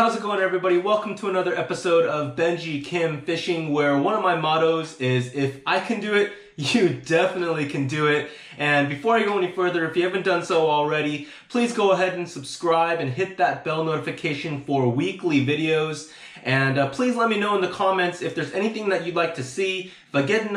how's it going, everybody? Welcome to another episode of Benji Kim Fishing, where one of my mottos is, if I can do it, you definitely can do it. And before I go any further, if you haven't done so already, please go ahead and subscribe and hit that bell notification for weekly videos. And please let me know in the comments if there's anything that you'd like to see. If I get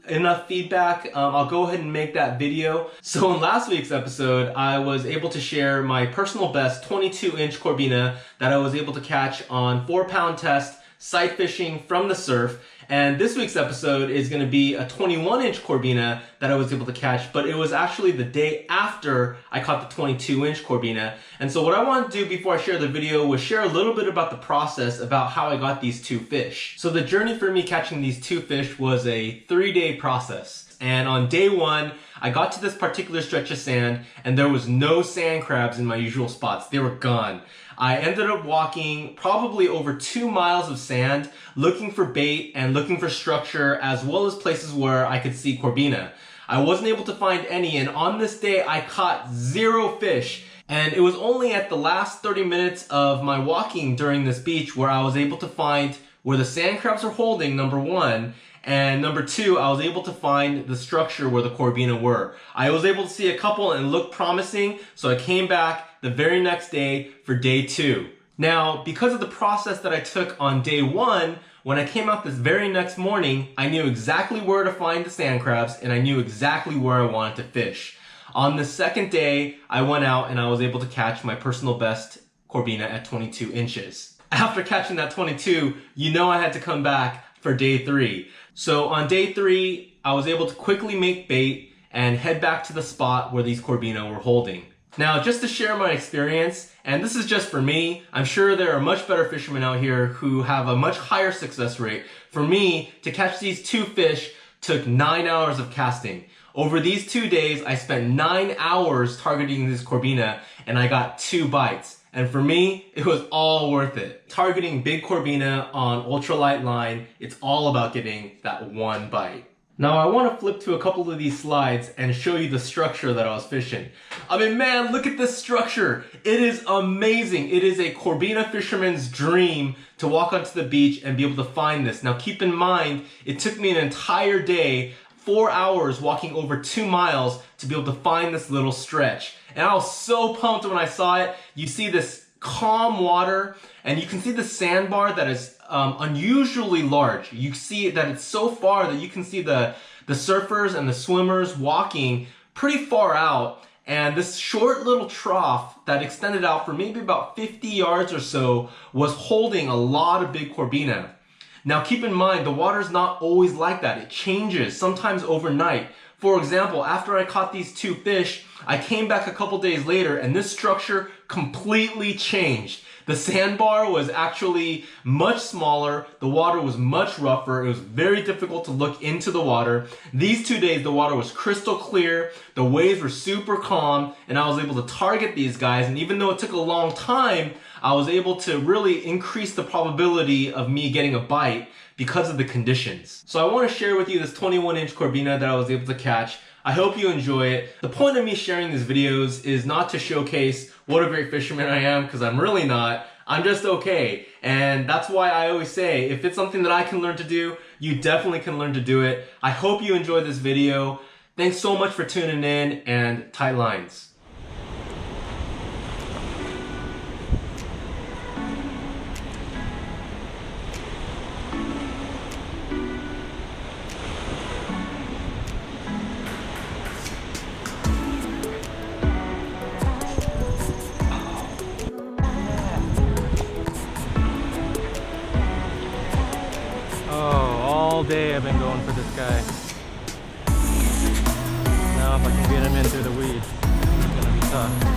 enough feedback, I'll go ahead and make that video. So in last week's episode, I was able to share my personal best 22-inch Corbina that I was able to catch on 4-pound test sight fishing from the surf. And this week's episode is going to be a 21-inch Corbina that I was able to catch, but it was actually the day after I caught the 22-inch Corbina. And so what I want to do before I share the video was share a little bit about the process about how I got these two fish. So the journey for me catching these two fish was a 3-day process. And on day 1, I got to this particular stretch of sand and there was no sand crabs in my usual spots. They were gone. I ended up walking probably over 2 miles of sand looking for bait and looking for structure, as well as places where I could see Corbina. I wasn't able to find any, and on this day I caught 0 fish. And it was only at the last 30 minutes of my walking during this beach where I was able to find where the sand crabs are holding, number 1. And number 2, I was able to find the structure where the Corbina were. I was able to see a couple and look promising, so I came back the very next day for day 2. Now, because of the process that I took on day 1, when I came out this very next morning, I knew exactly where to find the sand crabs and I knew exactly where I wanted to fish. On the second day, I went out and I was able to catch my personal best Corbina at 22 inches. After catching that 22, you know I had to come back for day 3. So on day 3, I was able to quickly make bait and head back to the spot where these Corbina were holding. Now, just to share my experience, and this is just for me, I'm sure there are much better fishermen out here who have a much higher success rate. For me, to catch these 2 fish took 9 hours of casting. Over these 2 days, I spent 9 hours targeting this Corbina and I got 2 bites. And for me, it was all worth it. Targeting big Corbina on ultralight line, it's all about getting that 1 bite. Now I want to flip to a couple of these slides and show you the structure that I was fishing. I mean, man, look at this structure. It is amazing. It is a Corbina fisherman's dream to walk onto the beach and be able to find this. Now keep in mind, it took me an entire day, 4 hours walking over 2 miles to be able to find this little stretch. And I was so pumped when I saw it. You see this calm water and you can see the sandbar that is unusually large. You see that it's so far that you can see the surfers and the swimmers walking pretty far out. And this short little trough that extended out for maybe about 50 yards or so was holding a lot of big Corbina. Now keep in mind, the water's not always like that. It changes, sometimes overnight. For example, after I caught these 2 fish, I came back a couple days later and this structure completely changed. The sandbar was actually much smaller, the water was much rougher, it was very difficult to look into the water. These 2 days the water was crystal clear, the waves were super calm, and I was able to target these guys, and even though it took a long time, I was able to really increase the probability of me getting a bite because of the conditions. So I want to share with you this 21-inch Corbina that I was able to catch. I hope you enjoy it. The point of me sharing these videos is not to showcase what a great fisherman I am, because I'm really not. I'm just okay. And that's why I always say, if it's something that I can learn to do, you definitely can learn to do it. I hope you enjoyed this video. Thanks so much for tuning in, and tight lines. All day I've been going for this guy. Now if I can get him in through the weeds, it's gonna be tough.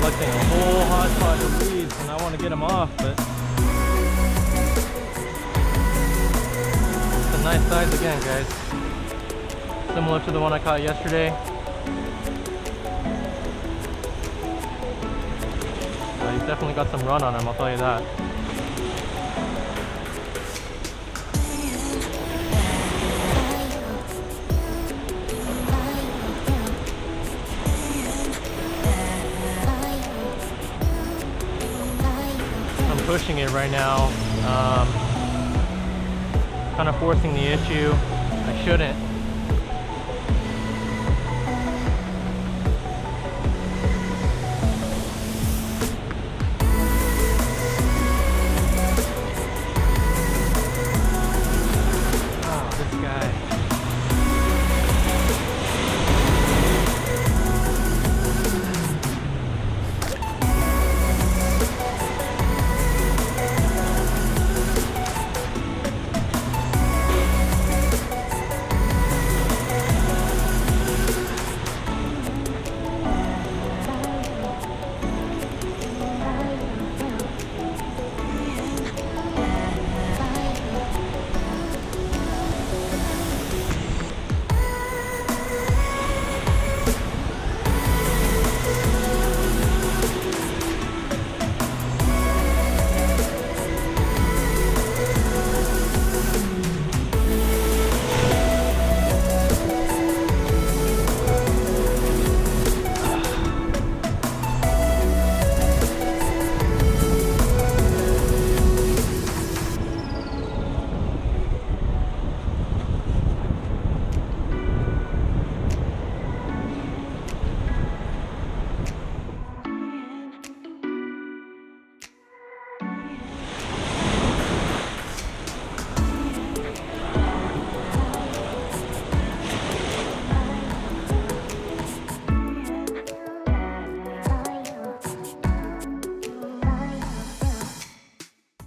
Collecting a whole hodgepodge of weeds and I want to get them off, but it's a nice size again, guys. Similar to the one I caught yesterday. He's definitely got some run on him, I'll tell you that. I'm pushing it right now, kind of forcing the issue. I shouldn't.